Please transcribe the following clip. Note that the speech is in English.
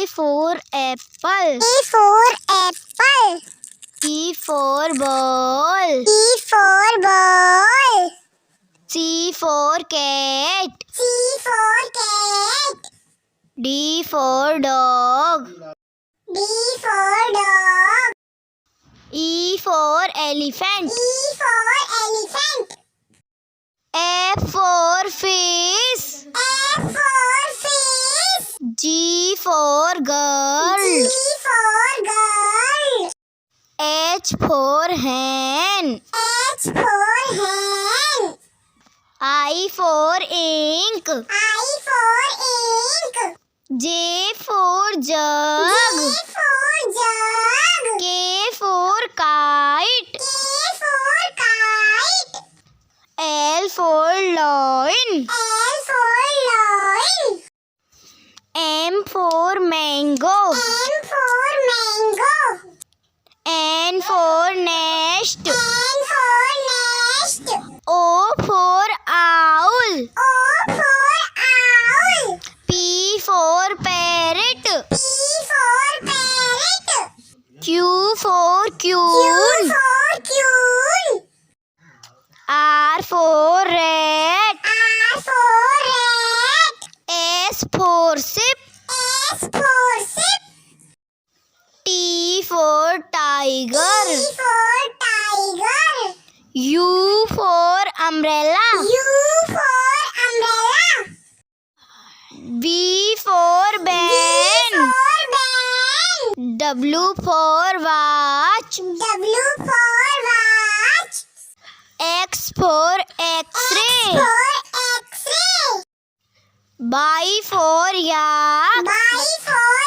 for apple. A for apple. B for ball. B for ball. C for cat. C for cat. D for dog. D for dog. E for elephant. E for elephant. F for fish. F for fish. G for girl. G for girl. H for hen. H for hen. I for ink. I for ink. J for jug. J for jug. K for kite. K for kite. L for lion. L for lion. M for mango. M for mango. N for nest. N for nest. O for owl. O for owl. P for parrot. P for parrot. Q for Q queen. for queen. R for rat. R for rat. S for ship. S for ship. T for tiger. T for tiger. U for umbrella. U for umbrella. B for B band. for band. W for watch. W for watch. X for X x-ray. for X-ray. Y for yak. Y for